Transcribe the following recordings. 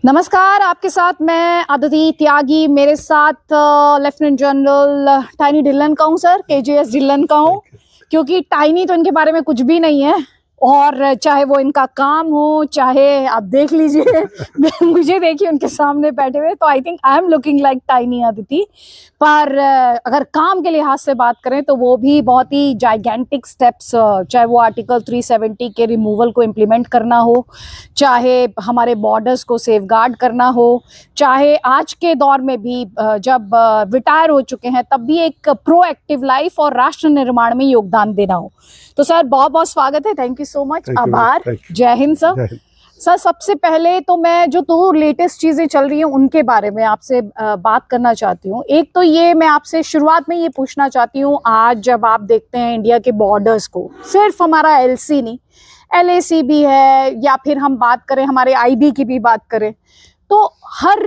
नमस्कार, आपके साथ मैं अदिति त्यागी। मेरे साथ लेफ्टिनेंट जनरल टाइनी ढिल्लन का हूँ सर, केजेएस ढिल्लन का हूँ, क्योंकि टाइनी तो इनके बारे में कुछ भी नहीं है। और चाहे वो इनका काम हो, चाहे आप देख लीजिए मुझे देखिए उनके सामने बैठे हुए, तो I think I am looking like tiny Aditi. पर अगर काम के लिहाज से बात करें तो वो भी बहुत ही जाइगेंटिक स्टेप्स, चाहे वो आर्टिकल 370 के रिमूवल को इम्प्लीमेंट करना हो, चाहे हमारे बॉर्डर्स को सेफगार्ड करना हो, चाहे आज के दौर में भी जब रिटायर हो चुके हैं तब भी एक प्रोएक्टिव लाइफ और राष्ट्र निर्माण में योगदान देना हो। तो सर बहुत बहुत स्वागत है, थैंक यू सो मच, आभार, जय हिंद सर। सर सबसे पहले तो मैं जो दो लेटेस्ट चीजें चल रही हैं उनके बारे में आपसे बात करना चाहती हूँ। एक तो ये मैं आपसे शुरुआत में ये पूछना चाहती हूँ, आज जब आप देखते हैं इंडिया के बॉर्डर्स को, सिर्फ हमारा एलसी नहीं, एलएसी भी है, या फिर हम बात करें हमारे आईबी की भी बात करें, तो हर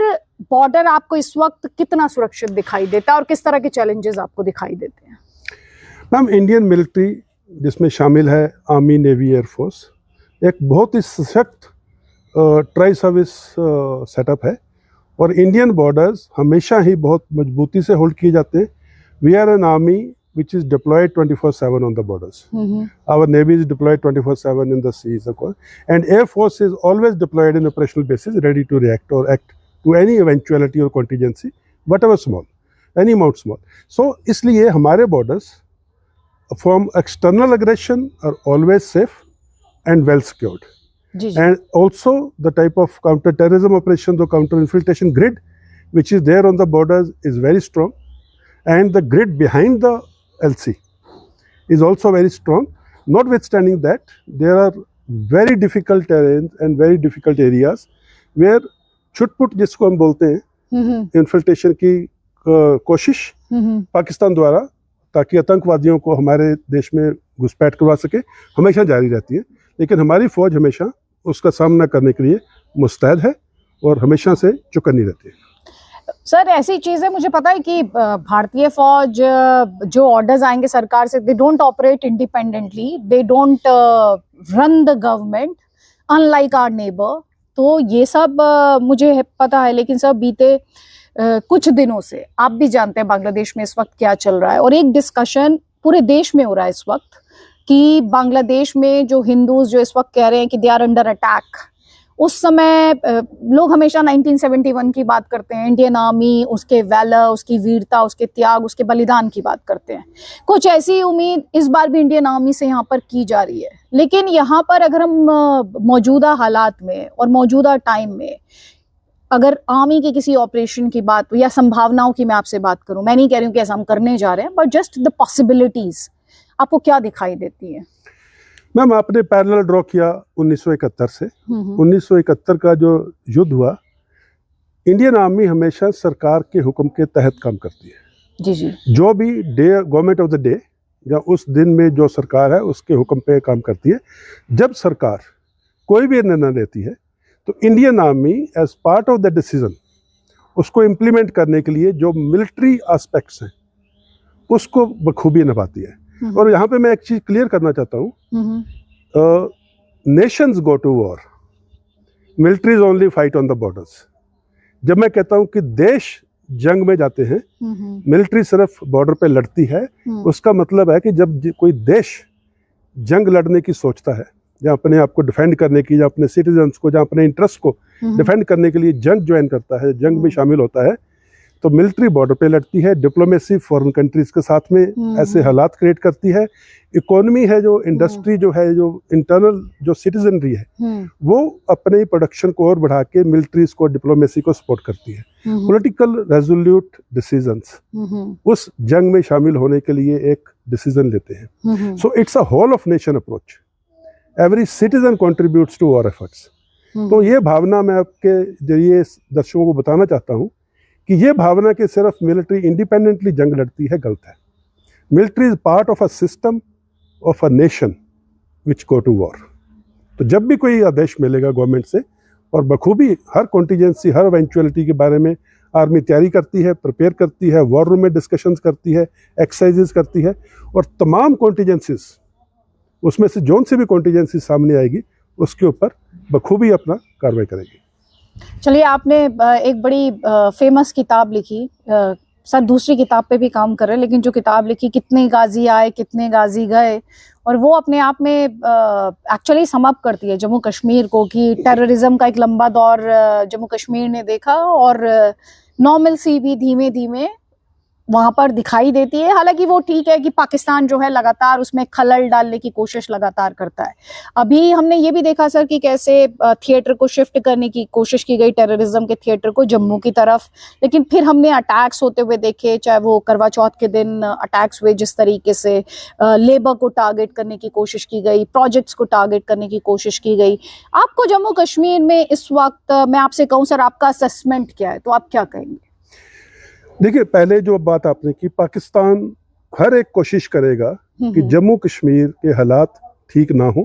बॉर्डर आपको इस वक्त कितना सुरक्षित दिखाई देता है और किस तरह के चैलेंजेस आपको दिखाई देते हैं? मैम, इंडियन मिलिट्री जिसमें शामिल है आर्मी, नेवी, एयरफोर्स, एक बहुत ही सशक्त ट्राई सर्विस सेटअप है और इंडियन बॉर्डर्स हमेशा ही बहुत मजबूती से होल्ड किए जाते हैं। We are an army which is deployed 24/7 on the borders. Our Navy is deployed 24/7 in the seas, of course, and Air Force is always deployed in operational basis, ready to react or act to any eventuality or contingency, whatever small, any amount small. So, इसलिए हमारे borders from external aggression are always safe and well secured. And also the type of counter-terrorism operations or counter-infiltration grid which is there on the borders is very strong, and the grid behind the LC is also very strong. Notwithstanding that, there are very difficult terrains and very difficult areas where छुटपुट जिसको हम बोलते हैं, infiltration की कोशिश पाकिस्तान द्वारा, ताकि आतंकवादियों को हमारे देश में घुसपैठ करवा सके, हमेशा जारी रहती है। लेकिन हमारी फौज हमेशा उसका सामना करने के लिए मुस्तैद है और हमेशा से चौकन्नी रहती है। सर ऐसी चीज है, मुझे पता है कि भारतीय फौज जो ऑर्डर्स आएंगे सरकार से, they don't operate independently, they don't run the government unlike our neighbour. तो ये सब मुझे पता है, लेकिन सर बीते कुछ दिनों से आप भी जानते हैं बांग्लादेश में इस वक्त क्या चल रहा है, और एक डिस्कशन पूरे देश में हो रहा है इस वक्त कि बांग्लादेश में जो हिंदूज जो इस वक्त कह रहे हैं कि दे आर अंडर अटैक। उस समय लोग हमेशा 1971 की बात करते हैं, इंडियन आर्मी, उसके वैलर, उसकी वीरता, उसके त्याग, उसके बलिदान की बात करते हैं। कुछ ऐसी उम्मीद इस बार भी इंडियन आर्मी से यहाँ पर की जा रही है। लेकिन यहाँ पर अगर हम मौजूदा हालात में और मौजूदा टाइम में अगर आर्मी के किसी ऑपरेशन की बात या संभावनाओं की मैं आपसे बात करूं, मैं नहीं कह रही हूँ कि ऐसा हम करने जा रहे हैं, बट जस्ट द पॉसिबिलिटीज आपको क्या दिखाई देती है? मैम, आपने पैरेलल ड्रॉ किया 1971 से। 1971 का जो युद्ध हुआ, इंडियन आर्मी हमेशा सरकार के हुक्म के तहत काम करती है। जी जी। जो भी day, government of the day, या उस दिन में जो सरकार है उसके हुक्म पे काम करती है। जब सरकार कोई भी निर्णय लेती है तो Indian army as part of the decision उसको इम्प्लीमेंट करने के लिए जो मिलिट्री एस्पेक्ट्स हैं उसको बखूबी निभाती है। और यहाँ पे मैं एक चीज क्लियर करना चाहता हूँ, nations go to war, militaries only fight on the borders. जब मैं कहता हूँ कि देश जंग में जाते हैं, मिलिट्री सिर्फ बॉर्डर पे लड़ती है, उसका मतलब है कि जब कोई देश जंग लड़ने की सोचता है, या अपने आप को डिफेंड करने की, या अपने सिटीजन्स को, या अपने इंटरेस्ट को डिफेंड करने के लिए जंग ज्वाइन करता है, जंग में शामिल होता है, तो मिलिट्री बॉर्डर पे लड़ती है। डिप्लोमेसी फॉरेन कंट्रीज के साथ में ऐसे हालात क्रिएट करती है। इकोनॉमी है, जो इंडस्ट्री जो है, जो इंटरनल जो सिटीजनरी है, वो अपने प्रोडक्शन को और बढ़ा के मिलिट्रीज को, डिप्लोमेसी को सपोर्ट करती है। पॉलिटिकल रेजोल्यूट डिसीजंस उस जंग में शामिल होने के लिए एक डिसीजन लेते हैं। So it's a whole of nation approach, every citizen contributes to war efforts. तो ये भावना मैं आपके जरिए दर्शकों को बताना चाहता हूँ कि ये भावना कि सिर्फ मिलिट्री इंडिपेंडेंटली जंग लड़ती है, गलत है। Military is part of a system of a nation which go to war. तो जब भी कोई आदेश मिलेगा गवर्नमेंट से, और बखूबी हर कॉन्टीजेंसी, हर इवेंचुअलिटी के बारे में आर्मी तैयारी करती है, प्रिपेयर करती है, वॉर रूम में डिस्कशंस करती है, एक्सरसाइजेस करती है, और तमाम कॉन्टीजेंसीज उसमें से जोन से भी कॉन्टीजेंसी सामने आएगी उसके ऊपर बखूबी अपना कार्रवाई करेगी। चलिए, आपने एक बड़ी फेमस किताब लिखी, सर दूसरी किताब पे भी काम कर रहे हैं, लेकिन जो किताब लिखी कितने गाजी आए कितने गाजी गए, और वो अपने आप में एक्चुअली सम अप करती है जम्मू कश्मीर को, कि टेररिज्म का एक लंबा दौर जम्मू कश्मीर ने देखा और नॉर्मल सी भी धीमे धीमे वहां पर दिखाई देती है। हालांकि वो ठीक है कि पाकिस्तान जो है लगातार उसमें खलल डालने की कोशिश लगातार करता है। अभी हमने ये भी देखा सर कि कैसे थिएटर को शिफ्ट करने की कोशिश की गई, टेररिज्म के थिएटर को जम्मू की तरफ, लेकिन फिर हमने अटैक्स होते हुए देखे, चाहे वो करवा चौथ के दिन अटैक्स हुए, जिस तरीके से लेबर को टारगेट करने की कोशिश की गई, प्रोजेक्ट्स को टारगेट करने की कोशिश की गई। आपको जम्मू कश्मीर में इस वक्त, मैं आपसे कहूँ सर, आपका असेसमेंट क्या है, तो आप क्या कहेंगे? देखिए, पहले जो बात आपने की, पाकिस्तान हर एक कोशिश करेगा कि जम्मू कश्मीर के हालात ठीक ना हो,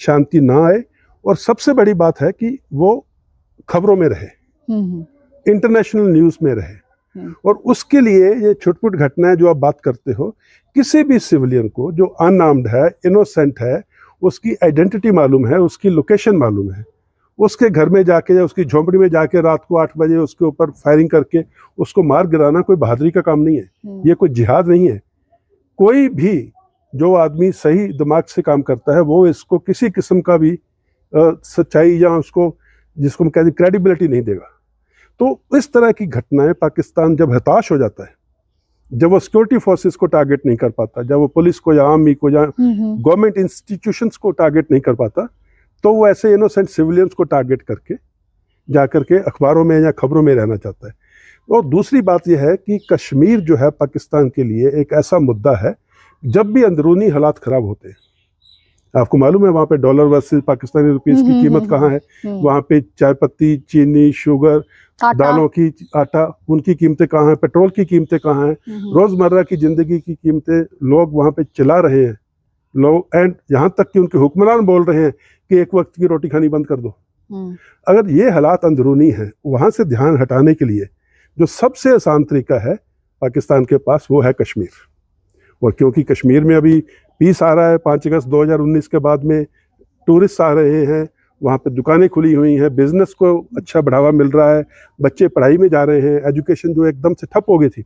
शांति ना आए, और सबसे बड़ी बात है कि वो खबरों में रहे, इंटरनेशनल न्यूज़ में रहे। और उसके लिए ये छुटपुट घटनाएं जो आप बात करते हो, किसी भी सिविलियन को जो अनआर्म्ड है, इनोसेंट है, उसकी आइडेंटिटी मालूम है, उसकी लोकेशन मालूम है, उसके घर में जाके या उसकी झोंपड़ी में जाके रात को 8 बजे उसके ऊपर फायरिंग करके उसको मार गिराना कोई बहादुरी का काम नहीं है, ये कोई जिहाद नहीं है। कोई भी जो आदमी सही दिमाग से काम करता है वो इसको किसी किस्म का भी सच्चाई या उसको, जिसको हम कहते हैं, क्रेडिबिलिटी नहीं देगा। तो इस तरह की घटनाएं पाकिस्तान जब हताश हो जाता है, जब वो सिक्योरिटी फोर्सेस को टारगेट नहीं कर पाता, जब वो पुलिस को या आर्मी को या गवर्नमेंट इंस्टीट्यूशंस को टारगेट नहीं कर पाता, तो वो ऐसे इनोसेंट सिविलियंस को टारगेट करके जाकर के अखबारों में या खबरों में रहना चाहता है। और दूसरी बात यह है कि कश्मीर जो है पाकिस्तान के लिए एक ऐसा मुद्दा है, जब भी अंदरूनी हालात खराब होते हैं, आपको मालूम है वहाँ पे डॉलर वर्सेस पाकिस्तानी रुपीस की कीमत कहाँ है, वहाँ पे चाय पत्ती, चीनी, शुगर, दालों की, आटा, उनकी कीमतें कहाँ हैं, पेट्रोल की कीमतें कहाँ हैं, रोज़मर्रा की ज़िंदगी की कीमतें लोग वहाँ पे चला रहे हैं लोग, एंड यहाँ तक कि उनके हुक्मरान बोल रहे हैं कि एक वक्त की रोटी खानी बंद कर दो। अगर ये हालात अंदरूनी हैं, वहाँ से ध्यान हटाने के लिए जो सबसे आसान तरीका है पाकिस्तान के पास, वो है कश्मीर। और क्योंकि कश्मीर में अभी पीस आ रहा है, 5 अगस्त 2019 के बाद में टूरिस्ट आ रहे हैं, वहाँ पे दुकानें खुली हुई हैं, बिजनेस को अच्छा बढ़ावा मिल रहा है, बच्चे पढ़ाई में जा रहे हैं, एजुकेशन जो एकदम से ठप हो गई थी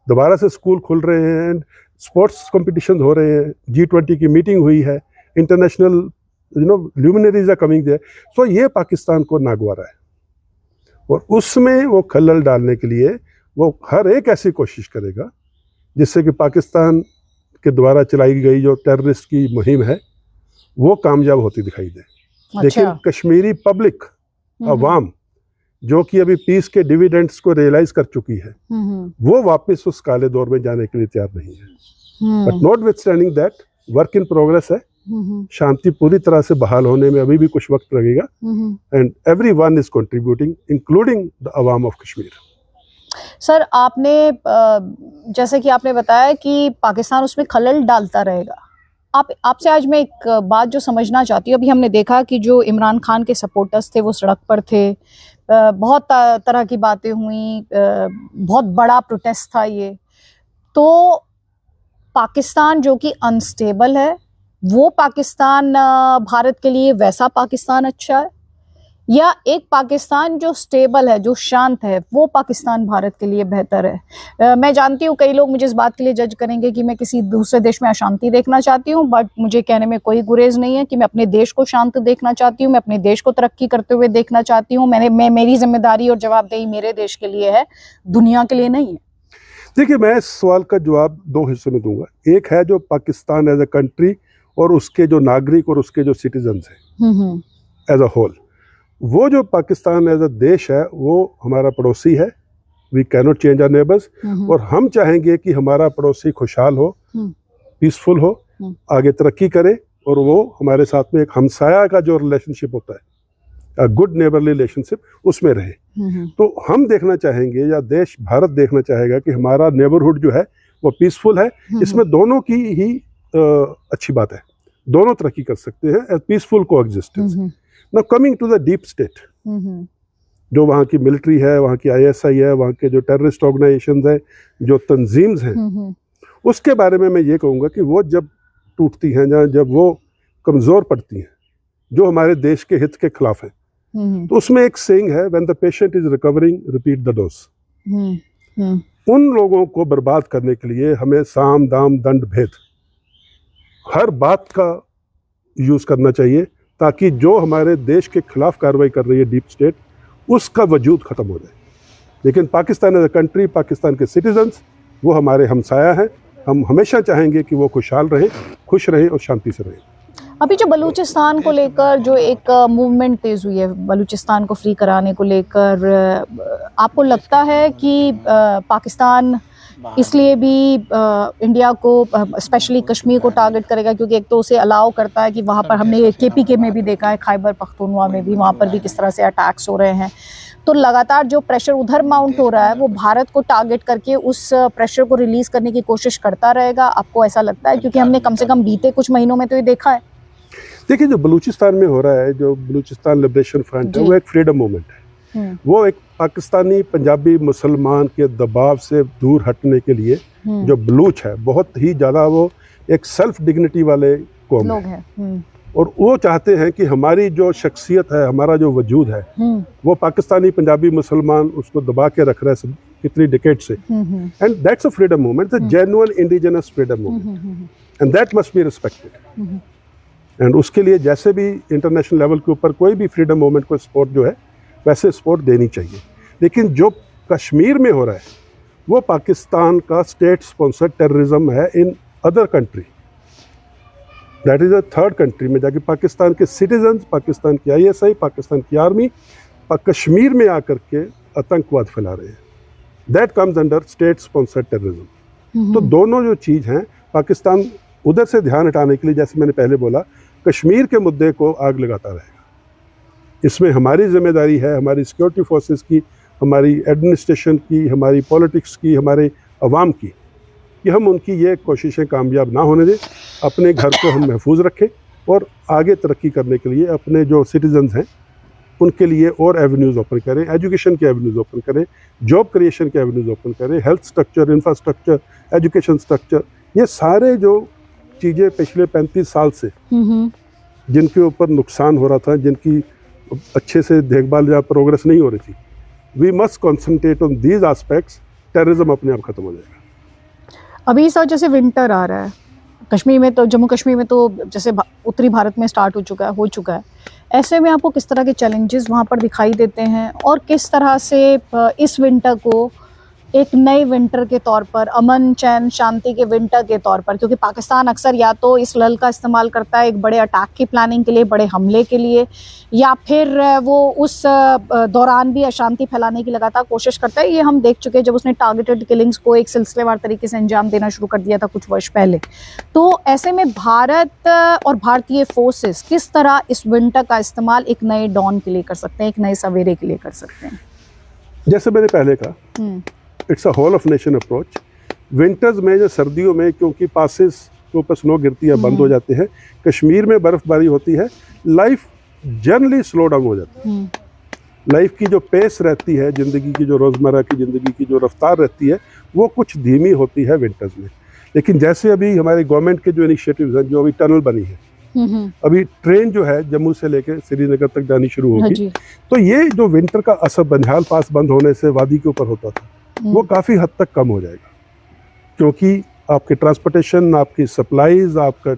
दोबारा से स्कूल खुल रहे हैं, स्पोर्ट्स कॉम्पिटिशन हो रहे हैं, G20 की मीटिंग हुई है, international luminaries are coming there. So ये पाकिस्तान को नागवारा है, और उसमें वो खलल डालने के लिए वो हर एक ऐसी कोशिश करेगा जिससे कि पाकिस्तान के द्वारा चलाई गई जो टेररिस्ट की मुहिम है वो कामयाब होती दिखाई दे। अच्छा। लेकिन कश्मीरी पब्लिक, अवाम, जो कि अभी पीस के डिविडेंड्स को रियलाइज कर चुकी है, वो वापस उस काले दौर में जाने के लिए तैयार नहीं है। But not with standing that, work in progress है, शांति पूरी तरह से बहाल होने में अभी भी कुछ वक्त लगेगा, and everyone is contributing including the Awam of Kashmir. Sir, आपने जैसे कि आपने बताया कि पाकिस्तान उसमें खलल डालता रहेगा, आपसे आज मैं एक बात जो समझना चाहती हूँ, अभी हमने देखा कि जो इमरान खान के सपोर्टर्स थे वो सड़क पर थे, बहुत तरह की बातें हुई, बहुत बड़ा प्रोटेस्ट था ये। तो पाकिस्तान जो कि अनस्टेबल है, वो पाकिस्तान भारत के लिए वैसा पाकिस्तान अच्छा है, या एक पाकिस्तान जो स्टेबल है, जो शांत है, वो पाकिस्तान भारत के लिए बेहतर है? मैं जानती हूँ कई लोग मुझे इस बात के लिए जज करेंगे कि मैं किसी दूसरे देश में अशांति देखना चाहती हूँ, बट मुझे कहने में कोई गुरेज नहीं है कि मैं अपने देश को शांत देखना चाहती हूँ, मैं अपने देश को तरक्की करते हुए देखना चाहती हूँ। मेरी जिम्मेदारी और जवाबदेही मेरे देश के लिए है, दुनिया के लिए नहीं है। देखिए, मैं इस सवाल का जवाब 2 हिस्सों में दूंगा। एक है जो पाकिस्तान एज ए कंट्री और उसके जो नागरिक और उसके जो सिटीजन्स हैं एज अ होल, वो जो पाकिस्तान एज अ देश है वो हमारा पड़ोसी है, we can not change our neighbours, और हम चाहेंगे कि हमारा पड़ोसी खुशहाल हो, पीसफुल हो, आगे तरक्की करे, और वो हमारे साथ में एक हमसाया का जो रिलेशनशिप होता है, गुड नेबरली रिलेशनशिप, उसमें रहे। तो हम देखना चाहेंगे, या देश भारत देखना चाहेगा कि हमारा नेबरहुड जो है वो पीसफुल है। इसमें दोनों की ही अच्छी बात है, दोनों तरक्की कर सकते हैं, peaceful coexistence. Now coming to the deep state, जो वहाँ की मिलिट्री है, वहाँ की ISI है, वहाँ के जो टेररिस्ट ऑर्गेनाइजेशंस हैं, जो तंजीम्स हैं, उसके बारे में मैं ये कहूँगा कि वो जब टूटती हैं, जब वो कमज़ोर पड़ती हैं, जो हमारे देश के हित के खिलाफ हैं, तो उसमें एक सेइंग है, when the patient is recovering repeat the dose. उन लोगों को बर्बाद करने के लिए हमें साम दाम दंड भेद हर बात का यूज करना चाहिए, ताकि जो हमारे देश के खिलाफ कार्रवाई कर रही है डीप स्टेट, उसका वजूद खत्म हो जाए। लेकिन Pakistan as a country, Pakistan के सिटीजन्स, वो हमारे हमसाया हैं। हम हमेशा चाहेंगे कि वो खुशहाल रहें, खुश रहें और शांति से रहें। अभी जो बलूचिस्तान को लेकर जो एक मूवमेंट तेज हुई है, बलूचिस्तान को फ्री कराने को लेकर, आपको लगता है कि पाकिस्तान इसलिए भी इंडिया को, स्पेशली कश्मीर को टारगेट करेगा, क्योंकि एक तो उसे अलाउ करता है कि वहाँ पर, हमने केपीके में भी देखा है, खैबर पख्तूनख्वा में भी, वहाँ पर भी किस तरह से अटैक्स हो रहे हैं, तो लगातार जो प्रेशर उधर माउंट हो रहा है वो भारत को टारगेट करके उस प्रेशर को रिलीज करने की कोशिश करता रहेगा? आपको ऐसा लगता है? क्योंकि हमने कम से कम बीते कुछ महीनों में तो ये देखा है। देखिए, जो बलूचिस्तान में हो रहा है, जो बलूचिस्तान लिबरेशन फ्रंट है, वो एक फ्रीडम मूवमेंट है। वो एक पाकिस्तानी पंजाबी मुसलमान के दबाव से दूर हटने के लिए, जो बलूच है बहुत ही ज़्यादा, वो एक सेल्फ डिग्निटी वाले कौम है, और वो चाहते हैं कि हमारी जो शख्सियत है, हमारा जो वजूद है, वो पाकिस्तानी पंजाबी मुसलमान उसको दबा के रख रहे हैं कितनी डिकेड से। And that's a freedom movement, the genuine indigenous freedom movement, and that must be respected. And उसके लिए जैसे भी इंटरनेशनल लेवल के ऊपर कोई भी फ्रीडम मूवमेंट को सपोर्ट जो है, वैसे सपोर्ट देनी चाहिए। लेकिन जो कश्मीर में हो रहा है, वो पाकिस्तान का स्टेट स्पॉन्सर्ड टेररिज्म है in other country. That is a third country में जाके पाकिस्तान के सिटीजन्स, पाकिस्तान की ISI, पाकिस्तान की आर्मी कश्मीर में आकर के आतंकवाद फैला रहे हैं। That comes under state sponsored terrorism. तो दोनों जो चीज़ हैं, पाकिस्तान उधर से ध्यान हटाने के लिए, जैसे मैंने पहले बोला, कश्मीर के मुद्दे को आग लगाता रहेगा। इसमें हमारी जिम्मेदारी है, हमारी सिक्योरिटी फोर्सेस की, हमारी एडमिनिस्ट्रेशन की, हमारी पॉलिटिक्स की, हमारे अवाम की, कि हम उनकी ये कोशिशें कामयाब ना होने दें, अपने घर को हम महफूज रखें और आगे तरक्की करने के लिए अपने जो सिटीजन्स हैं उनके लिए और एवेन्यूज़ ओपन करें, एजुकेशन के एवेन्यूज़ ओपन करें, जॉब क्रिएशन के एवेन्यूज़ ओपन करें, health structure, infrastructure, education structure, ये सारे जो चीज़ें पिछले 35 साल से जिनके ऊपर नुकसान हो रहा था, जिनकी अच्छे से देखभाल या प्रोग्रेस नहीं हो रही थी, we must concentrate on these aspects, terrorism अपने आप खत्म हो जाएगा। अभी सर जैसे विंटर आ रहा है कश्मीर में, तो जम्मू कश्मीर में तो जैसे उत्तरी भारत में स्टार्ट हो चुका है, ऐसे में आपको किस तरह के चैलेंजेस वहाँ पर दिखाई देते हैं, और किस तरह से इस विंटर को एक नए विंटर के तौर पर, अमन चैन शांति के विंटर के तौर पर, क्योंकि पाकिस्तान अक्सर या तो इस लल का इस्तेमाल करता है एक बड़े अटैक की प्लानिंग के लिए, बड़े हमले के लिए, या फिर वो उस दौरान भी अशांति फैलाने की लगातार कोशिश करता है। ये हम देख चुके हैं जब उसने टारगेटेड किलिंग्स को एक सिलसिलेवार तरीके से अंजाम देना शुरू कर दिया था कुछ वर्ष पहले। तो ऐसे में भारत और भारतीय फोर्सेस किस तरह इस विंटर का इस्तेमाल एक नए डॉन के लिए कर सकते हैं, एक नए सवेरे के लिए कर सकते हैं? जैसे मैंने पहले कहा, it's a whole of nation approach. Winters में, जो सर्दियों में, क्योंकि पासेस के ऊपर स्नो गिरती है, बंद हो जाते हैं, कश्मीर में बर्फबारी होती है, लाइफ जनरली स्लो डाउन हो जाती है। लाइफ की जो पेस रहती है, ज़िंदगी की जो रोज़मर्रा की ज़िंदगी की जो रफ्तार रहती है, वो कुछ धीमी होती है विंटर्स में। लेकिन जैसे अभी हमारे गवर्नमेंट के जो इनिशिएटिव्स हैं, जो अभी टनल बनी है, अभी ट्रेन जो है जम्मू से लेकर श्रीनगर तक जानी शुरू होगी, तो ये जो विंटर का असर बनिहाल पास बंद होने से वादी के ऊपर होता था, वो काफ़ी हद तक कम हो जाएगा, क्योंकि आपके ट्रांसपोर्टेशन, आपकी सप्लाईज, आपका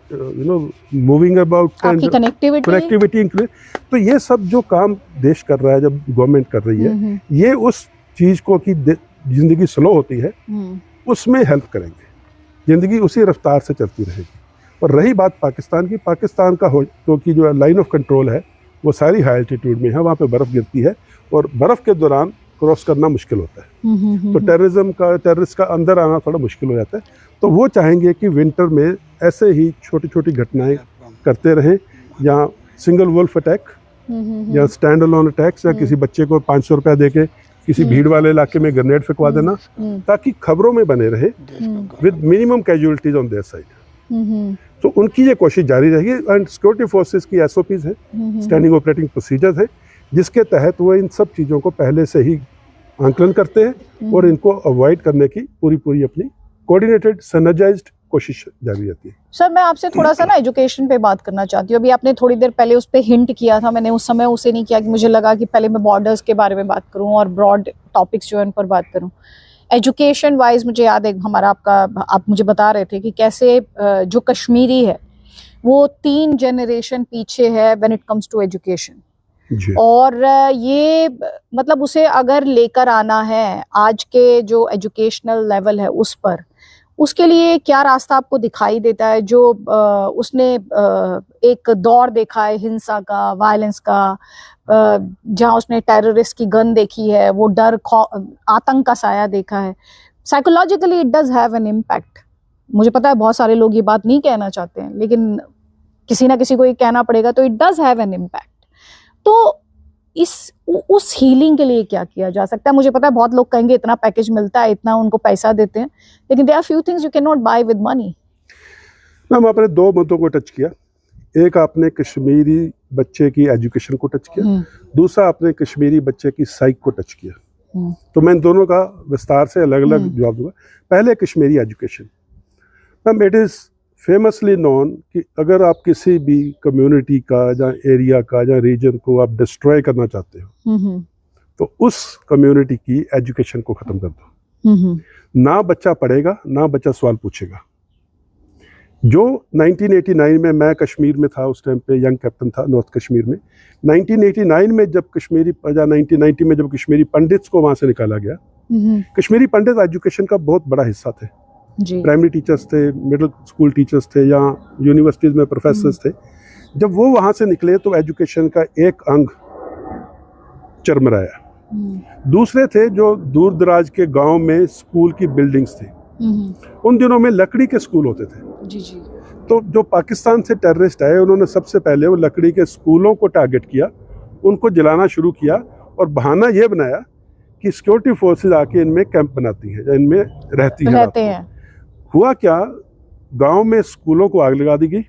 मूविंग अबाउट, कनेक्टिविटी इंक्रीज, तो ये सब जो काम देश कर रहा है, जब गवर्नमेंट कर रही है, ये उस चीज़ को कि ज़िंदगी स्लो होती है, उसमें हेल्प करेंगे, ज़िंदगी उसी रफ्तार से चलती रहेगी। और रही बात पाकिस्तान की, पाकिस्तान का क्योंकि जो लाइन ऑफ कंट्रोल है वो सारी हाई एल्टीट्यूड में है, वहाँ पे बर्फ़ गिरती है और बर्फ़ के दौरान क्रॉस करना मुश्किल होता है, तो टेररिस्ट का अंदर आना थोड़ा मुश्किल हो जाता है। तो वो चाहेंगे कि विंटर में ऐसे ही छोटी छोटी घटनाएं करते रहें, या सिंगल वुल्फ अटैक, या स्टैंड अलोन अटैक्स, या किसी बच्चे को 500 रुपया दे के किसी भीड़ वाले इलाके में ग्रेनेड फेंकवा देना, ताकि खबरों में बने रहे with minimum casualties on their side. तो उनकी ये कोशिश जारी रहेगी। एंड सिक्योरिटी फोर्सेस की SOPs है, स्टैंडिंग ऑपरेटिंग प्रोसीजर्स है, जिसके तहत वो इन सब चीज़ों को पहले से ही आंकलन करते हैं और इनको अवॉइड करने की पूरी अपनी कोऑर्डिनेटेड, सिनर्जाइज्ड कोशिश जारी रहती है। सर मैं आपसे थोड़ा सा ना एजुकेशन पे बात करना चाहती हूँ। अभी आपने थोड़ी देर पहले उस पर हिंट किया था, मैंने उस समय उसे नहीं किया कि मुझे लगा कि पहले मैं बॉर्डर्स के बारे में बात करूँ और ब्रॉड टॉपिक्स जो है उन पर बात करूँ। एजुकेशन वाइज मुझे याद है हमारा आप मुझे बता रहे थे कि कैसे जो कश्मीरी है वो 3 जनरेशन पीछे है when it comes to education, और ये मतलब उसे अगर लेकर आना है आज के जो एजुकेशनल लेवल है उस पर, उसके लिए क्या रास्ता आपको दिखाई देता है? जो उसने एक दौर देखा है हिंसा का, वायलेंस का, जहां उसने टेररिस्ट की गन देखी है, वो डर आतंक का साया देखा है, psychologically it does have an impact. मुझे पता है बहुत सारे लोग ये बात नहीं कहना चाहते हैं, लेकिन किसी ना किसी को ये कहना पड़ेगा, तो it does have an impact. तो उस हीलिंग के लिए क्या किया जा सकता है? मुझे पता है बहुत लोग कहेंगे इतना पैकेज मिलता है, इतना उनको पैसा देते हैं, लेकिन there are few things you can not buy with money. Ma'am आपने 2 मुद्दों को टच किया। एक आपने कश्मीरी बच्चे की एजुकेशन को टच किया, दूसरा आपने कश्मीरी बच्चे की साइक को टच किया। तो मैं इन दोनों का विस्तार से अलग अलग जवाब दूंगा। पहले Kashmiri education. Ma'am it is famously known कि अगर आप किसी भी कम्युनिटी का या एरिया का या रीजन को आप डिस्ट्रॉय करना चाहते हो तो उस कम्युनिटी की एजुकेशन को ख़त्म कर दो। ना बच्चा पढ़ेगा, ना बच्चा सवाल पूछेगा। जो 1989 में मैं कश्मीर में था, उस टाइम पे यंग कैप्टन था नॉर्थ कश्मीर में। 1989 में जब कश्मीरी या 1990 में जब कश्मीरी पंडित्स को वहाँ से निकाला गया, कश्मीरी पंडित एजुकेशन का बहुत बड़ा हिस्सा थे। प्राइमरी टीचर्स थे, मिडिल स्कूल टीचर्स थे, या यूनिवर्सिटीज़ में प्रोफेसर्स थे। जब वो वहाँ से निकले तो एजुकेशन का एक अंग चरमराया। दूसरे थे जो दूर दराज के गांव में स्कूल की बिल्डिंग्स थी, उन दिनों में लकड़ी के स्कूल होते थे। जी जी। तो जो पाकिस्तान से टेररिस्ट आए उन्होंने सबसे पहले वो लकड़ी के स्कूलों को टारगेट किया, उनको जलाना शुरू किया और बहाना ये बनाया कि सिक्योरिटी फोर्सेस आके इनमें कैंप बनाती हैं, इनमें रहते हैं। हुआ क्या, गांव में स्कूलों को आग लगा दी गई।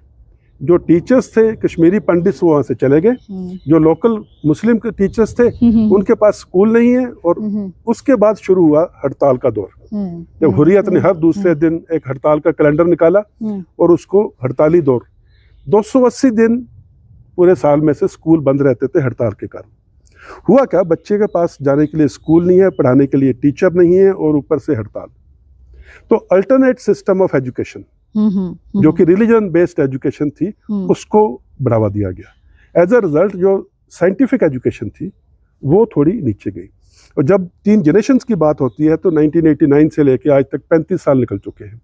जो टीचर्स थे कश्मीरी पंडित वहाँ से चले गए, जो लोकल मुस्लिम के टीचर्स थे उनके पास स्कूल नहीं है। और उसके बाद शुरू हुआ हड़ताल का दौर, जब हुर्रियत ने हर दूसरे दिन एक हड़ताल का कैलेंडर निकाला और उसको हड़ताली दौर। 280 दिन पूरे साल में से स्कूल बंद रहते थे हड़ताल के कारण। हुआ क्या, बच्चे के पास जाने के लिए स्कूल नहीं है, पढ़ाने के लिए टीचर नहीं है, और ऊपर से हड़ताल। तो अल्टरनेट सिस्टम ऑफ एजुकेशन जो कि रिलीजन बेस्ड एजुकेशन थी, उसको बढ़ावा दिया गया। एज अ रिजल्ट जो साइंटिफिक एजुकेशन थी वो थोड़ी नीचे गई। और जब 3 जनरेशंस की बात होती है तो 1989 से लेके आज तक 35 साल निकल चुके हैं।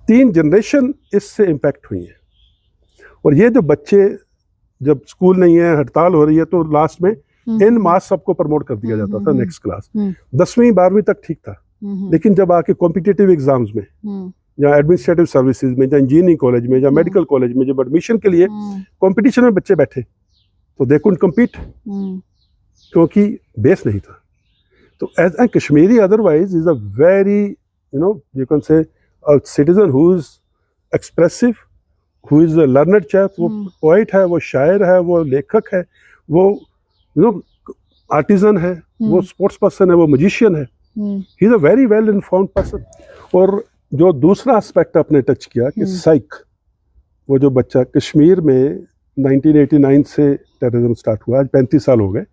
3 जनरेशन इससे इम्पैक्ट हुई हैं। और ये जो बच्चे, जब स्कूल नहीं है, हड़ताल हो रही है, तो लास्ट में इन मास सबको प्रमोट कर दिया जाता था नेक्स्ट क्लास। 10वीं 12वीं तक ठीक था, लेकिन जब आके कॉम्पिटिटिव एग्जाम्स में या एडमिनिस्ट्रेटिव सर्विसेज में या इंजीनियरिंग कॉलेज में या मेडिकल कॉलेज में जब एडमिशन के लिए कंपटीशन में बच्चे बैठे तो दे कुडंट कम्पीट, क्योंकि बेस नहीं था। तो as a Kashmiri otherwise is a very you can say a citizen who is expressive, who is a learned chap. वो पोइट है, वो शायर है, वो लेखक है, वो आर्टिजन है, वो स्पोर्ट्स पर्सन है, वो मजिशियन है। He is a very well informed person. और जो दूसरा एस्पेक्ट आपने टच किया कि साइक, वो जो बच्चा कश्मीर में 1989 से टेररिज्म स्टार्ट हुआ, आज 35 साल हो गए।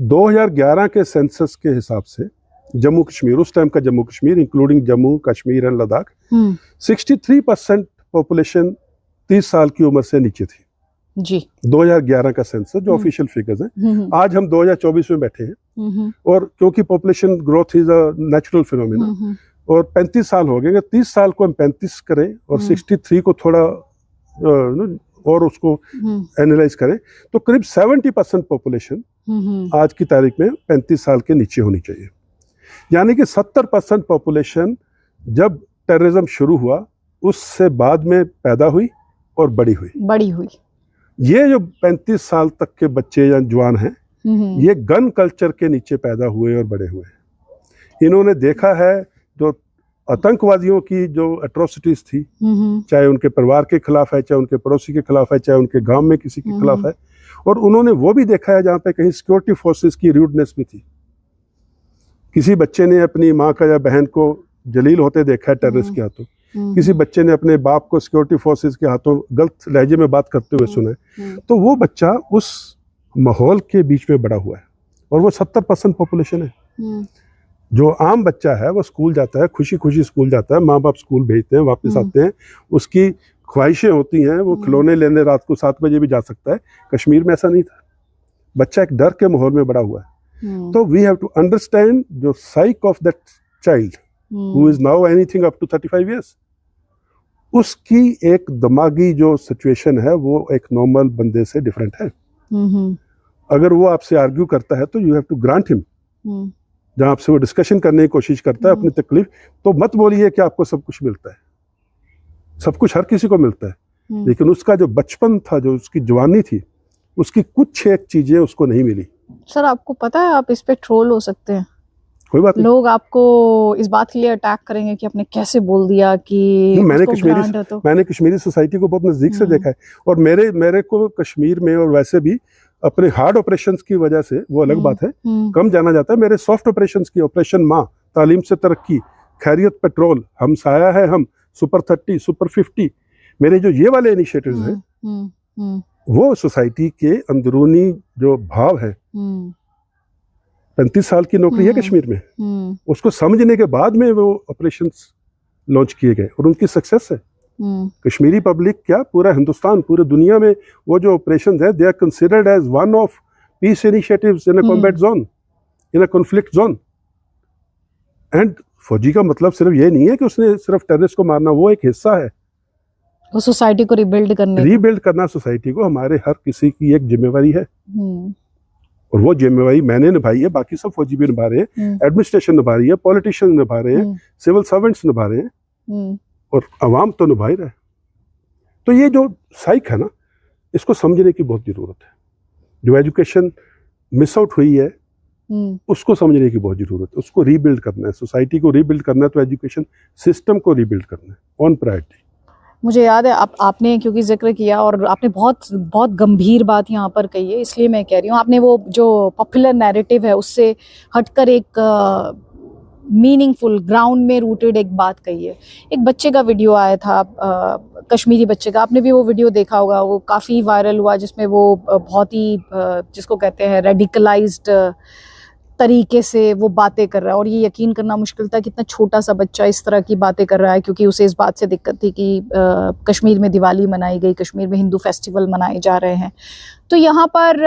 2011 के सेंसस के हिसाब से जम्मू कश्मीर, उस टाइम का Jammu Kashmir including Jammu Kashmir and Ladakh, 63% population 30 साल की उम्र से नीचे थी जी। 2011 का सेंसस जो ऑफिशियल फिगर्स हैं। आज हम 2024 में बैठे हैं, और क्योंकि population growth is a natural phenomena, और 35 साल हो गए। अगर 30 साल को हम 35 करें और 63 को थोड़ा और उसको एनालाइज करें तो करीब 70% पॉपुलेशन आज की तारीख में 35 साल के नीचे होनी चाहिए। यानी कि 70% पॉपुलेशन जब टेररिज्म शुरू हुआ उससे बाद में पैदा हुई और बड़ी हुई। ये जो 35 साल तक के बच्चे या जवान हैं, ये गन कल्चर के नीचे पैदा हुए और बड़े हुए। इन्होंने देखा है जो आतंकवादियों की जो एट्रोसिटीज थी, चाहे उनके परिवार के खिलाफ है, चाहे उनके पड़ोसी के खिलाफ है, चाहे उनके गांव में किसी के खिलाफ है, और उन्होंने वो भी देखा है जहाँ पे कहीं सिक्योरिटी फोर्सेस की रूडनेस भी थी। किसी बच्चे ने अपनी माँ का या बहन को जलील होते देखा है टेररिस्ट के हाथों, किसी बच्चे ने अपने बाप को सिक्योरिटी फोर्सेस के हाथों गलत लहजे में बात करते हुए सुना है, तो वो बच्चा उस माहौल के बीच में बड़ा हुआ है। और वो 70% पॉपुलेशन है। जो आम बच्चा है वो स्कूल जाता है, खुशी खुशी स्कूल जाता है, माँ बाप स्कूल भेजते हैं, वापस आते हैं, उसकी ख्वाहिशें होती हैं, वो खिलौने लेने रात को 7 बजे भी जा सकता है। कश्मीर में ऐसा नहीं था, बच्चा एक डर के माहौल में बड़ा हुआ है। तो वी हैव टू अंडरस्टैंड जो psyche of that child who is now anything up to 35 years, उसकी एक दिमागी जो सिचुएशन है वो एक नॉर्मल बंदे से डिफरेंट है। अगर वो आपसे आर्ग्यू करता है तो you have to grant him. जहां आपसे वो डिस्कशन करने की कोशिश करता है अपनी तकलीफ, तो मत बोलिए कि आपको सब कुछ मिलता है। सब कुछ हर किसी को मिलता है, लेकिन उसका जो बचपन था, जो उसकी जवानी थी, उसकी कुछ एक चीजें उसको नहीं मिली। सर आपको पता है आप इस पे ट्रोल हो सकते हैं, कोई बात नहीं। लोग आपको इस बात के लिए अटैक करेंगे कि आपने कैसे बोल दिया कि मैंने कश्मीरी सोसाइटी को बहुत नजदीक से देखा है, और मेरे को कश्मीर में और वैसे भी अपने हार्ड ऑपरेशंस की वजह से, वो अलग बात है, कम जाना जाता है। मेरे सॉफ्ट ऑपरेशंस की, ऑपरेशन माँ, तालीम से तरक्की, खैरियत पेट्रोल, हम साया है, हम सुपर 30, सुपर 50, मेरे जो ये वाले इनिशिएटिव्स हैं, वो सोसाइटी के अंदरूनी जो भाव है, 35 साल की नौकरी है कश्मीर में, उसको समझने के बाद में वो ऑपरेशंस लॉन्च किए गए और उनकी सक्सेस है। कश्मीरी पब्लिक क्या, पूरा हिंदुस्तान, पूरे दुनिया में वो जो ऑपरेशंस है, they are considered as one of peace initiatives in a combat zone, in a conflict zone. And फौजी का मतलब सिर्फ ये नहीं है कि उसने सिर्फ टेररिस्ट को मारना, वो एक हिस्सा है वो सोसाइटी को रीबिल्ड करना सोसाइटी को हमारे हर किसी की एक जिम्मेवारी है। और वो जिम्मेवारी मैंने निभाई है, बाकी सब फौजी भी निभा रहे हैं, एडमिनिस्ट्रेशन निभा रही है, पॉलिटिशियंस निभा रहे हैं, सिविल सर्वेंट्स निभा रहे हैं, और अवाम तो निभा ही रहे। तो ये जो साइक है ना, इसको समझने की बहुत जरूरत है। जो एजुकेशन मिस आउट हुई है, उसको समझने की बहुत जरूरत है। उसको रीबिल्ड करना है, सोसाइटी को रीबिल्ड करना है, तो एजुकेशन सिस्टम को रीबिल्ड करना है ऑन प्रायोरिटी। मुझे याद है आपने क्योंकि जिक्र किया और आपने बहुत बहुत गंभीर बात यहाँ पर कही है, इसलिए मैं कह रही हूँ, आपने वो जो पॉपुलर नैरेटिव है उससे हटकर एक मीनिंगफुल ग्राउंड में रूटेड एक बात कही है। एक बच्चे का वीडियो आया था, कश्मीरी बच्चे का, आपने भी वो वीडियो देखा होगा, वो काफ़ी वायरल हुआ, जिसमें वो बहुत ही जिसको कहते हैं रेडिकलाइज्ड तरीके से वो बातें कर रहा है, और ये यकीन करना मुश्किल था कि इतना छोटा सा बच्चा इस तरह की बातें कर रहा है, क्योंकि उसे इस बात से दिक्कत थी कि कश्मीर में दिवाली मनाई गई, कश्मीर में हिंदू फेस्टिवल मनाए जा रहे हैं। तो यहाँ पर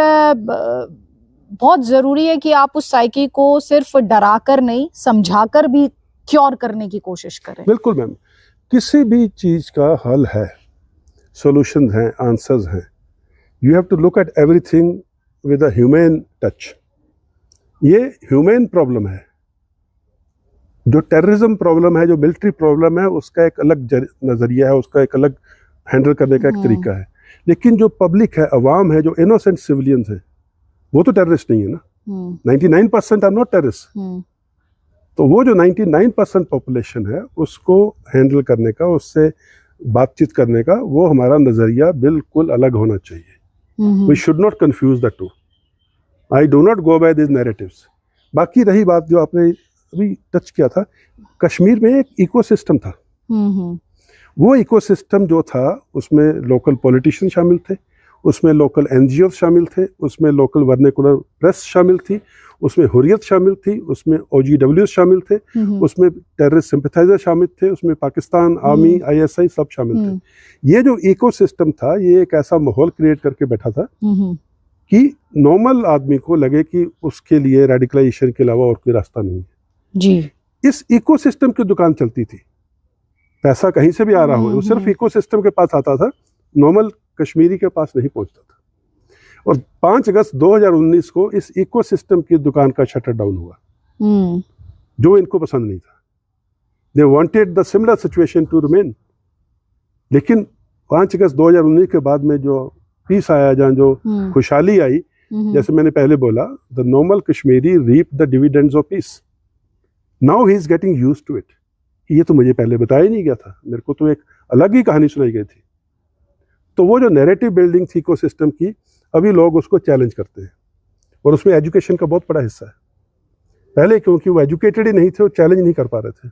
बहुत ज़रूरी है कि आप उस साइकी को सिर्फ डराकर नहीं, समझाकर भी क्योर करने की कोशिश करें। बिल्कुल मैम, किसी भी चीज़ का हल है, सॉल्यूशंस हैं, आंसर्स हैं। You have to look at everything with a human touch. ये ह्यूमन प्रॉब्लम है। जो टेररिज्म प्रॉब्लम है, जो मिलिट्री प्रॉब्लम है, उसका एक अलग नज़रिया है, उसका एक अलग हैंडल करने का एक तरीका है। लेकिन जो पब्लिक है, अवाम है, जो इनोसेंट सिविलियंस हैं, वो तो टेररिस्ट नहीं है ना। 99% आर नॉट टेररिस्ट। तो वो जो 99% पॉपुलेशन है, उसको हैंडल करने का, उससे बातचीत करने का, वो हमारा नज़रिया बिल्कुल अलग होना चाहिए। We should not confuse the two. I do not go by this narratives. बाकी रही बात जो आपने अभी टच किया था, कश्मीर में एक इकोसिस्टम था। वो इकोसिस्टम जो था, उसमें लोकल पॉलिटिशियन शामिल थे, उसमें लोकल एनजीओ शामिल थे, उसमें लोकल वर्नाकुलर प्रेस शामिल थी, उसमें हुर्रियत शामिल थी, उसमें OGW शामिल थे, उसमें टेररिस्ट सिंपैथाइजर शामिल थे, उसमें पाकिस्तान आर्मी, ISI सब शामिल थे। ये जो इकोसिस्टम था, ये एक ऐसा माहौल क्रिएट करके बैठा था कि नॉर्मल आदमी को लगे कि उसके लिए रेडिकलाइजेशन के अलावा और कोई रास्ता नहीं है जी। इस इकोसिस्टम की दुकान चलती थी। पैसा कहीं से भी आ रहा हो, वो सिर्फ इकोसिस्टम के पास आता था, नॉर्मल कश्मीरी के पास नहीं पहुंचता था। और 5 अगस्त 2019 को इस इकोसिस्टम की दुकान का शटर डाउन हुआ, जो इनको पसंद नहीं था। They wanted the similar situation to remain. लेकिन 5 अगस्त 2019 के बाद में जो पीस आया, जहाँ जो खुशहाली आई, जैसे मैंने पहले बोला, the normal Kashmiri reap the dividends of peace. Now he is getting used to it. ये तो मुझे पहले बताया ही नहीं गया था, मेरे को तो एक अलग ही कहानी सुनाई गई थी। तो वो जो नैरेटिव बिल्डिंग थी इकोसिस्टम की, अभी लोग उसको चैलेंज करते हैं, और उसमें एजुकेशन का बहुत बड़ा हिस्सा है। पहले क्योंकि वो एजुकेटेड ही नहीं थे, वो चैलेंज नहीं कर पा रहे थे।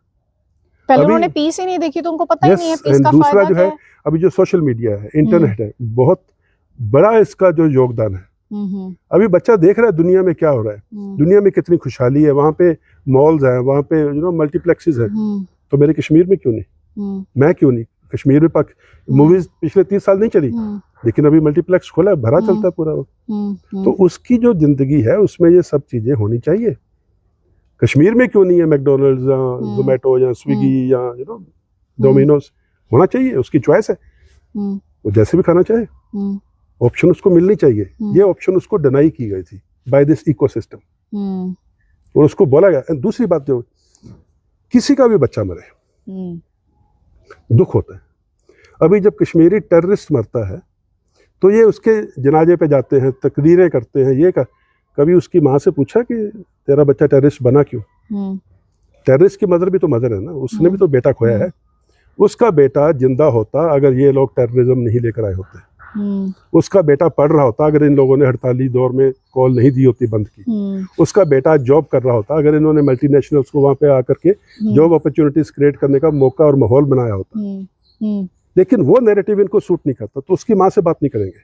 पहले उन्होंने पीस ही नहीं देखी तो उनको पता ही नहीं है पीस का दूसरा फायदा जो क्या है अभी जो सोशल मीडिया है, इंटरनेट है, बहुत बड़ा इसका जो योगदान है। अभी बच्चा देख रहा है दुनिया में क्या हो रहा है, दुनिया में कितनी खुशहाली है, वहाँ पे मॉल्स हैं, वहाँ पे मल्टीप्लेक्सेस हैं, तो मेरे कश्मीर में क्यों नहीं, मैं क्यों नहीं? कश्मीर में मूवीज पिछले 30 साल नहीं चली, लेकिन अभी मल्टीप्लेक्स खोला है, भरा चलता है पूरा वो। तो उसकी जो जिंदगी है उसमें ये सब चीजें होनी चाहिए। कश्मीर में क्यों नहीं है मैकडोनल्ड्स या जोमेटो या स्विगी या डोमिनोज? होना चाहिए, उसकी चॉइस है, वो जैसे भी खाना चाहे, ऑप्शन उसको मिलनी चाहिए। ये ऑप्शन उसको डिनाई की गई थी बाय दिस इकोसिस्टम, और उसको बोला गया। दूसरी बात, जो किसी का भी बच्चा मरे दुख होता है। अभी जब कश्मीरी टेररिस्ट मरता है तो ये उसके जनाजे पे जाते हैं, तकरीरें करते हैं, ये कभी उसकी माँ से पूछा कि तेरा बच्चा टेररिस्ट बना क्यों? टेररिस्ट की मदर भी तो मदर है ना, उसने भी तो बेटा खोया है। उसका बेटा जिंदा होता अगर ये लोग टेररिज्म नहीं लेकर आए होते, उसका बेटा पढ़ रहा होता अगर इन लोगों ने हड़ताली दौर में कॉल नहीं दी होती, बंद की, उसका बेटा जॉब कर रहा होता अगर इन्होंने मल्टीनेशनल्स को वहां पे आकर के जॉब अपॉर्चुनिटीज क्रिएट करने का मौका और माहौल बनाया होता। लेकिन वो नैरेटिव इनको सूट नहीं करता, तो उसकी माँ से बात नहीं करेंगे,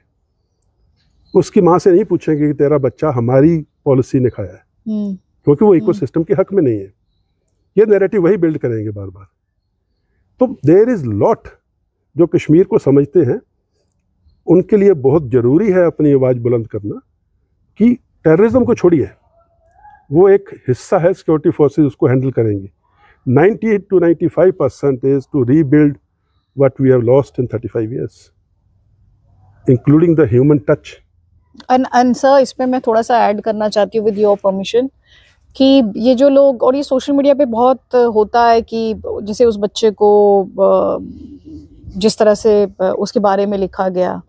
उसकी माँ से नहीं पूछेंगे कि तेरा बच्चा हमारी पॉलिसी ने खाया है, क्योंकि वो इकोसिस्टम के हक में नहीं है। ये नैरेटिव वही बिल्ड करेंगे बार बार। तो देयर इज लॉट जो कश्मीर को समझते हैं, उनके लिए बहुत ज़रूरी है अपनी आवाज़ बुलंद करना कि टेररिज्म को छोड़िए, वो एक हिस्सा है, सिक्योरिटी फोर्सेस उसको हैंडल करेंगी। 90 to 95% is to rebuild what we have lost in 35 years, including the human touch. And sir, इसमें मैं थोड़ा सा ऐड करना चाहती हूँ विद योर परमिशन, कि ये जो लोग, और ये सोशल मीडिया पे बहुत होता है कि जैसे उस बच्चे को जिस तरह से उसके बारे में लिखा गया,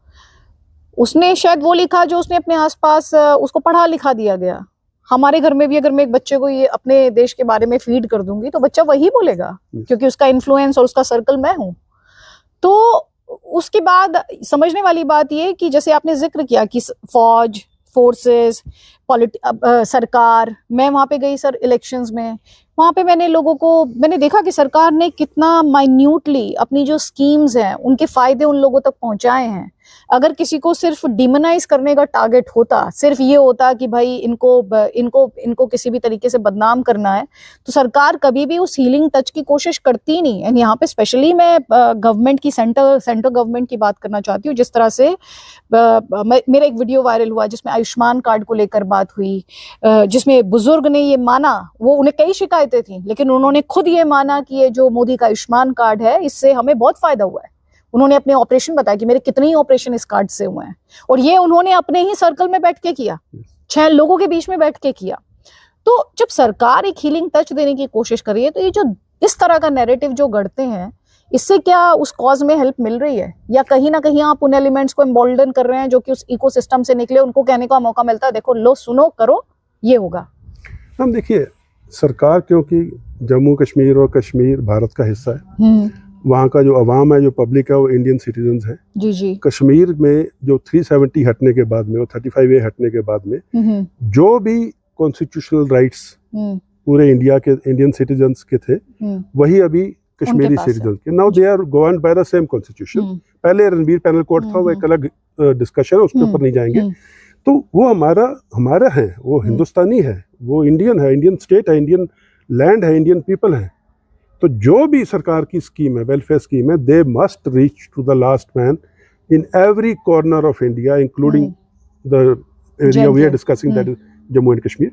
उसने शायद वो लिखा जो उसने अपने आसपास उसको पढ़ा लिखा दिया गया। हमारे घर में भी अगर मैं एक बच्चे को ये अपने देश के बारे में फीड कर दूंगी तो बच्चा वही बोलेगा, क्योंकि उसका इन्फ्लुएंस और उसका सर्कल मैं हूँ। तो उसके बाद समझने वाली बात ये कि जैसे आपने जिक्र किया कि फौज, फोर्सेस, सरकार, मैं वहां पे गई सर इलेक्शंस में, वहां पे मैंने देखा कि सरकार ने कितना माइन्यूटली अपनी जो स्कीम्स हैं उनके फायदे उन लोगों तक पहुंचाए हैं। अगर किसी को सिर्फ डिमोनाइज करने का टारगेट होता, सिर्फ ये होता कि भाई इनको किसी भी तरीके से बदनाम करना है, तो सरकार कभी भी उस हीलिंग टच की कोशिश करती नहीं। एंड यहाँ पे स्पेशली मैं गवर्नमेंट की, सेंटर गवर्नमेंट की बात करना चाहती हूँ। जिस तरह से मेरा एक वीडियो वायरल हुआ जिसमें आयुष्मान कार्ड को लेकर बात हुई, जिसमें बुजुर्ग ने ये माना, वो उन्हें कई शिकायतें थी लेकिन उन्होंने खुद ये माना कि ये जो मोदी का आयुष्मान कार्ड है इससे हमें बहुत फायदा हुआ है। उन्होंने अपने ऑपरेशन बताया कि मेरे कितने ही ऑपरेशन इस कार्ड से हुए हैं, और ये उन्होंने अपने ही सर्कल में बैठ के किया, 6 लोगों के बीच में बैठ के किया। तो जब सरकार एक हीलिंग टच देने की कोशिश कर रही है, तो ये जो इस तरह का नैरेटिव जो गढ़ते हैं, इससे क्या उस कॉज में हेल्प मिल रही है, या कहीं ना कहीं आप उन एलिमेंट्स को एम्बोल्डन कर रहे हैं जो कि उस इकोसिस्टम से निकले, उनको कहने का मौका मिलता है देखो लो सुनो करो ये होगा। हम देखिए, सरकार क्योंकि जम्मू कश्मीर और कश्मीर भारत का हिस्सा है, वहाँ का जो अवाम है, जो पब्लिक है, वो इंडियन सिटीजन्स है। जी जी। कश्मीर में जो 370 हटने के बाद में और 35A हटने के बाद में जो भी कॉन्स्टिट्यूशनल राइट्स पूरे इंडिया के इंडियन सिटीजन्स के थे, वही अभी कश्मीरी सिटीजन्स के। Now they are governed by the same constitution. पहले रणबीर पैनल कोड था, वो एक अलग डिस्कशन है, उसके ऊपर नहीं जाएंगे। तो वो हमारा है, वो हिंदुस्तानी है, वो इंडियन है, इंडियन स्टेट है, इंडियन लैंड है, इंडियन पीपल है। तो जो भी सरकार की स्कीम है, वेलफेयर स्कीम है, they must reach to the last man in every corner of India, including the area we are discussing, that is Jammu and Kashmir.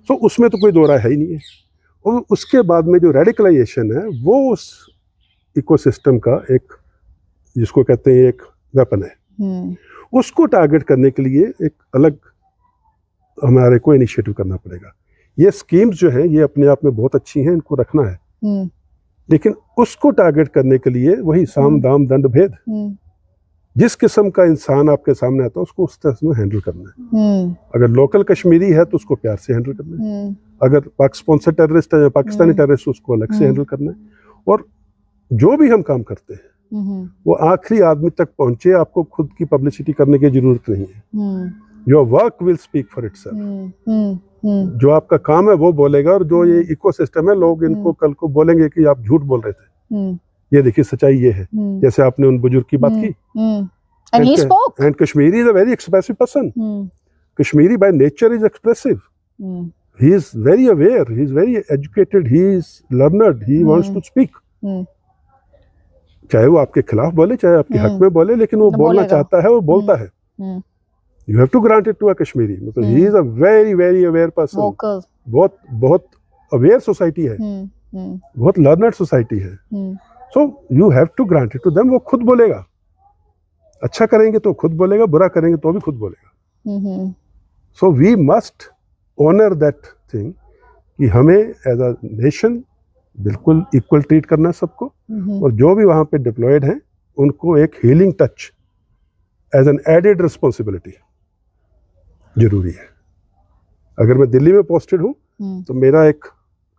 So उसमें तो कोई दो राय है ही नहीं है। और उसके बाद में जो रेडिकलाइजेशन है, वो उस इकोसिस्टम का एक, जिसको कहते हैं एक वेपन है, उसको टारगेट करने के लिए एक अलग हमारे को इनिशिएटिव करना पड़ेगा। ये स्कीम्स जो हैं ये अपने आप में बहुत अच्छी हैं, इनको रखना है, लेकिन उसको टारगेट करने के लिए वही साम दाम दंड भेद, जिस किस्म का इंसान आपके सामने आता है उसको उस तरह से हैंडल करना है। अगर लोकल कश्मीरी है तो उसको प्यार से हैंडल करना है, अगर पाक स्पॉन्सर टेररिस्ट है या पाकिस्तानी टेररिस्ट, उसको अलग से हैंडल करना है। और जो भी हम काम करते हैं वो आखिरी आदमी तक पहुंचे, आपको खुद की पब्लिसिटी करने की जरूरत नहीं है। Your work will speak for itself. जो आपका काम है वो बोलेगा, और जो ये इकोसिस्टम है, लोग इनको कल को बोलेंगे कि आप झूठ बोल रहे थे। ये देखिए सच्चाई ये है। जैसे आपने उन बुजुर्ग की बात की, and he spoke, and Kashmiri is a very expressive person. Kashmiri by nature is expressive. He is very aware, he is very educated, he is learned, he wants to speak. चाहे वो आपके खिलाफ बोले चाहे आपके हक में बोले, लेकिन वो बोलना चाहता है और बोलता है। You have to grant it to a Kashmiri. मतलब he is a very very aware person. vocal, बहुत बहुत aware society है, बहुत learned society है। So you have to grant it to them. वो खुद बोलेगा, अच्छा करेंगे तो खुद बोलेगा, बुरा करेंगे तो भी खुद बोलेगा। So we must honor that thing कि हमें as a nation बिल्कुल इक्वल ट्रीट करना है सबको, और जो भी वहाँ पे डिप्लॉयड हैं उनको एक healing touch as an added responsibility जरूरी है। अगर मैं दिल्ली में पोस्टेड हूँ तो मेरा एक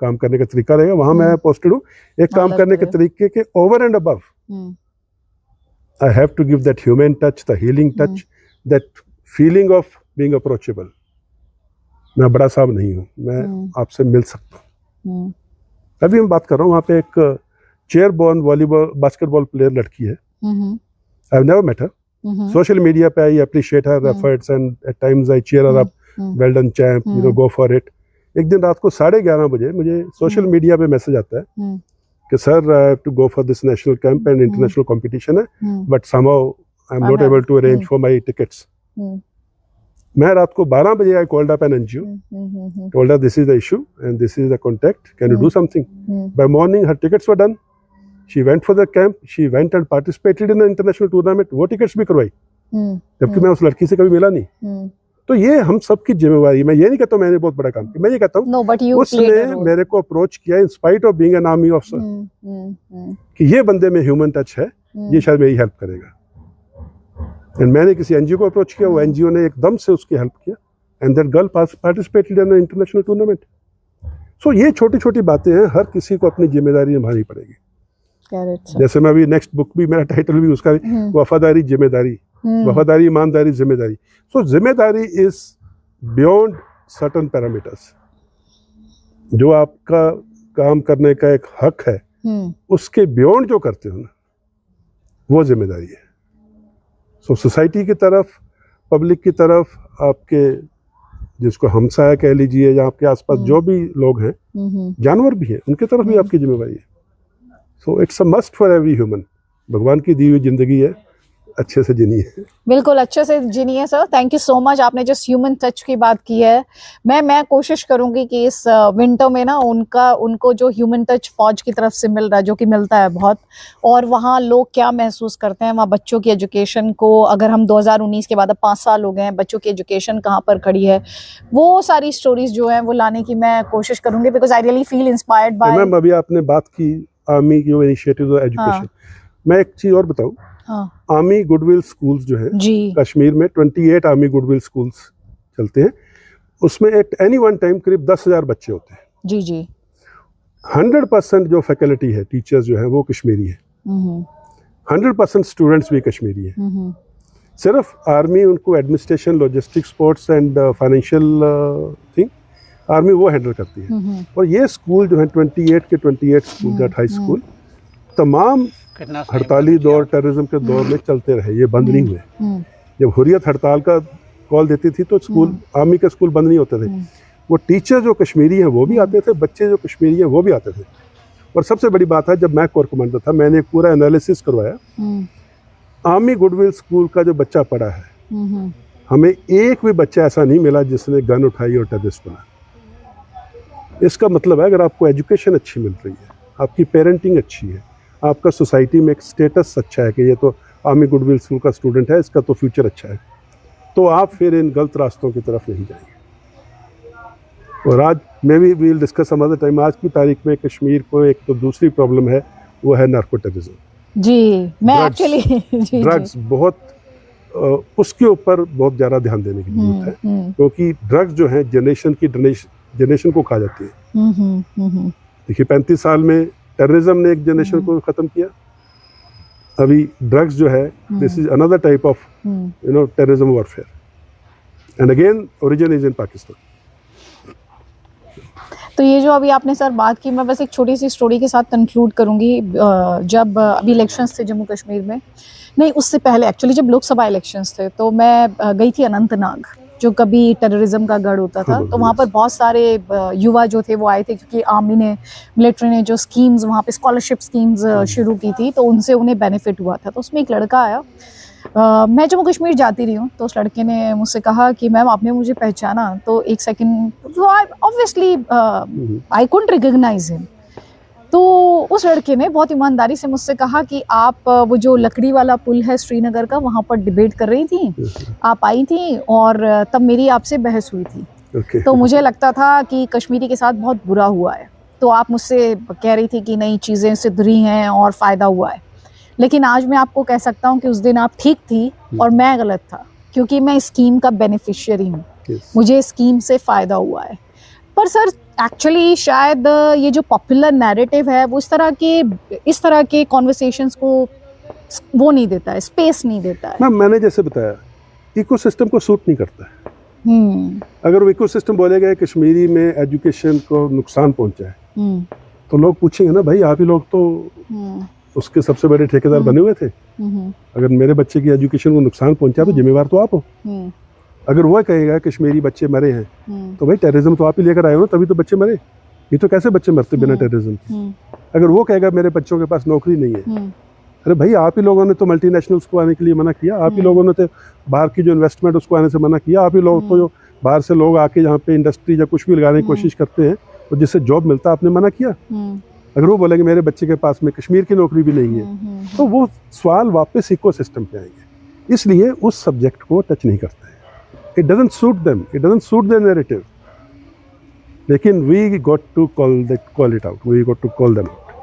काम करने का तरीका रहेगा, वहाँ मैं पोस्टेड हूँ एक काम करने के तरीके के over and above I have to give that human touch, the healing touch, that feeling of being approachable. मैं बड़ा साहब नहीं हूँ, मैं आपसे मिल सकता हूँ। अभी मैं बात कर रहा हूँ, वहाँ पे एक chair born volleyball basketball player लड़की है। I have never met her. Social media पे I appreciate her efforts and at times I cheer her up, well done champ, you know, go for it. एक दिन रात को 11:30 बजे मुझे social media पे मैसेज आता है कि sir I have to go for this national camp and international competition है, but somehow I am not able to arrange for my tickets. मैं रात को 12 बजे I called up an NGO, told her this is the issue and this is the contact, can you do something? By morning her tickets were done, she went for the camp, she went and participated in an international tournament, वो tickets भी करवाई, जबकि मैं उस लड़की से कभी मिला नहीं। तो ये हम सबकी जिम्मेवारी। मैं ये नहीं कहता मैंने बहुत बड़ा काम किया, मैं ये कहता हूँ उसने मेरे को अप्रोच किया in spite of being an army officer कि ये बंदे में ह्यूमन टच है, ये शायद मेरी हेल्प करेगा। एंड मैंने किसी एनजीओ को अप्रोच किया, वो एनजीओ ने एकदम से उसकी हेल्प किया, and that girl participated in international tournament. So ये छोटी छोटी बातें हैं, हर किसी को अपनी जिम्मेदारी निभानी पड़ेगी। जैसे मैं अभी नेक्स्ट बुक भी, मेरा टाइटल भी उसका वफादारी जिम्मेदारी, वफादारी ईमानदारी जिम्मेदारी। सो जिम्मेदारी इज बियॉन्ड सर्टन पैरामीटर्स। जो आपका काम करने का एक हक है उसके बियॉन्ड जो करते हो ना, वो जिम्मेदारी है। सो सोसाइटी की तरफ, पब्लिक की तरफ, आपके जिसको हमसाया कह लीजिए या आपके आसपास जो भी लोग हैं, जानवर भी हैं, उनकी तरफ भी आपकी जिम्मेवारी है। सो it's a must for every human. भगवान की दी हुई जिंदगी है, अच्छे से जिनिए। बिल्कुल अच्छे से जिनिए sir. Thank you so much. आपने जस्ट ह्यूमन टच की बात की है। मैं कोशिश करूंगी कि इस विंटर में ना उनको जो ह्यूमन टच फौज की तरफ से मिल रहा है, जो कि मिलता है बहुत, और वहाँ लोग क्या महसूस करते हैं, वहाँ बच्चों की एजुकेशन को, अगर हम 2019 के बाद 5 साल हो गए हैं, बच्चों की एजुकेशन कहाँ पर खड़ी है, वो सारी स्टोरीज जो है वो लाने की मैं कोशिश करूंगी, because I really feel inspired by. Ma'am अभी आपने बात की आर्मी की इनिशिएटिव एजुकेशन, मैं एक चीज और बताऊं। आर्मी गुडविल स्कूल्स जो है कश्मीर में 28 आर्मी गुडविल स्कूल्स चलते हैं, उसमें एनी वन टाइम करीब 10,000 बच्चे होते हैं। जी जी। 100% जो फैकल्टी है, टीचर्स जो है वो कश्मीरी है, 100% स्टूडेंट्स भी कश्मीरी है। सिर्फ आर्मी उनको administration, logistics, sports and financial thing army वो हैंडल करती है। और ये स्कूल जो है 28 के 28 स्कूल, 28 स्कूल तमाम हड़ताली दौर, टेररिज्म के दौर में चलते रहे, ये बंद नहीं हुए। जब हुर्रियत हड़ताल का कॉल देती थी तो स्कूल, आर्मी के स्कूल बंद नहीं होते थे। वो टीचर जो कश्मीरी हैं वो भी आते थे, बच्चे जो कश्मीरी हैं वो भी आते थे। और सबसे बड़ी बात है, जब मैं कोर कमांडर था मैंने एक पूरा एनालिसिस करवाया। आर्मी गुडविल स्कूल का जो बच्चा पढ़ा है, हमें एक भी बच्चा ऐसा नहीं मिला जिसने गन उठाई और टेररिस्ट बना। इसका मतलब है अगर आपको एजुकेशन अच्छी मिल रही है, आपकी पेरेंटिंग अच्छी है, आपका सोसाइटी में एक स्टेटस अच्छा है कि ये तो आर्मी गुडविल स्कूल का स्टूडेंट है, इसका तो फ्यूचर अच्छा है, तो आप फिर इन गलत रास्तों की तरफ नहीं जाएंगे। और आज मैं भी will discuss some other time, आज की तारीख में कश्मीर को एक तो दूसरी प्रॉब्लम है, वो है नार्को टेररिज्म। जी, मैं एक्चुअली ड्रग्स बहुत उसके ऊपर बहुत ज़्यादा ध्यान देने की जरूरत है, क्योंकि ड्रग्स जो है जनरेशन को खा जाती है। देखिए 35 साल में टेररिज्म ने एक जनरेशन को खत्म किया, अभी ड्रग्स जो है this is another type of terrorism warfare, and again origin is in Pakistan. तो ये जो अभी आपने सर बात की, मैं बस एक छोटी सी स्टोरी के साथ कंक्लूड करूंगी। जब अभी इलेक्शंस थे जम्मू कश्मीर में, नहीं उससे पहले एक्चुअली जब लोकसभा इलेक्शंस थे, तो मैं गई थी अनंतनाग, जो कभी टेररिज्म का गढ़ होता था। तो वहाँ पर बहुत सारे युवा जो थे वो आए थे, क्योंकि आर्मी ने, मिलिट्री ने जो स्कीम्स वहाँ पे स्कॉलरशिप स्कीम्स शुरू की थी, तो उनसे उन्हें बेनिफिट हुआ था। तो उसमें एक लड़का आया, मैं जम्मू कश्मीर जाती रही हूँ, तो उस लड़के ने मुझसे कहा कि मैम आपने मुझे पहचाना? तो एक सेकंड, तो obviously I couldn't recognise him. तो उस लड़के ने बहुत ईमानदारी से मुझसे कहा कि आप वो जो लकड़ी वाला पुल है श्रीनगर का, वहाँ पर डिबेट कर रही थी, आप आई थी और तब मेरी आपसे बहस हुई थी। तो मुझे लगता था कि कश्मीरी के साथ बहुत बुरा हुआ है, तो आप मुझसे कह रही थी कि नई चीज़ें सुधरी हैं और फ़ायदा हुआ है। लेकिन आज मैं आपको कह सकता हूँ कि उस दिन आप ठीक थी और मैं गलत था, क्योंकि मैं स्कीम का बेनिफिशियरी हूँ। मुझे स्कीम से फ़ायदा हुआ है। पर सर एक्चुअली शायद ये जो पॉपुलर नैरेटिव है वो इस तरह के कॉन्वर्सेशंस को वो नहीं देता है, स्पेस नहीं देता है। मैम मैंने जैसे बताया, इकोसिस्टम को सूट नहीं करता है। अगर वो इकोसिस्टम बोलेगा कश्मीरी में एजुकेशन को नुकसान पहुंचा है, तो लोग पूछेंगे ना, भाई आप ही लोग तो उसके सबसे बड़े ठेकेदार बने हुए थे। अगर मेरे बच्चे की एजुकेशन को नुकसान पहुंचा तो जिम्मेवार तो आप हो। अगर वो कहेगा कश्मीरी बच्चे मरे हैं, तो भाई टेररिज्म तो आप ही लेकर आए हो ना, तभी तो बच्चे मरे। ये तो कैसे बच्चे मरते बिना टेररिज्म के? अगर वो कहेगा मेरे बच्चों के पास नौकरी नहीं है, अरे भाई आप ही लोगों ने तो मल्टीनेशनल्स को आने के लिए मना किया, आप ही लोगों ने तो बाहर की जो इन्वेस्टमेंट उसको आने से मना किया, आप ही लोग तो जो बाहर से लोग आके यहाँ पे इंडस्ट्री या कुछ भी लगाने की कोशिश करते हैं, तो जिससे जॉब मिलता आपने मना किया। अगर वो बोलेंगे मेरे बच्चे के पास में कश्मीर की नौकरी भी नहीं है, तो वो सवाल वापस इकोसिस्टम पे आएंगे। इसलिए उस सब्जेक्ट को टच नहीं करते हैं। It doesn't suit them. It doesn't suit their narrative. लेकिन we got to call it out. We got to call them out.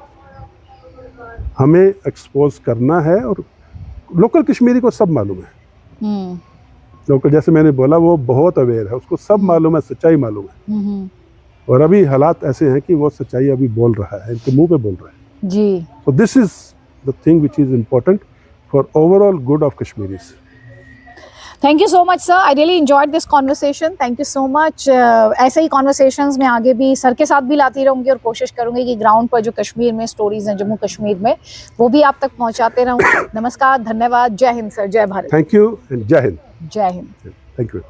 हमें एक्सपोज करना है, और लोकल कश्मीरी को सब मालूम है। लोकल, जैसे मैंने बोला, वो बहुत अवेयर है, उसको सब मालूम है, सच्चाई मालूम है। और अभी हालात ऐसे हैं कि वो सच्चाई अभी बोल रहा है, इनके मुंह पे बोल रहा है जी। So this is the thing which is important for overall good of Kashmiris. Thank you so much sir, I really enjoyed this conversation. Thank you so much. ऐसे ही कॉन्वर्सेशंस मैं आगे भी सर के साथ भी लाती रहूँगी, और कोशिश करूँगी कि ग्राउंड पर जो कश्मीर में स्टोरीज हैं जम्मू कश्मीर में, वो भी आप तक पहुँचाते रहूँ। नमस्कार, धन्यवाद, जय हिंद सर, जय भारत। थैंक यू एंड जय हिंद। जय हिंद। Thank you.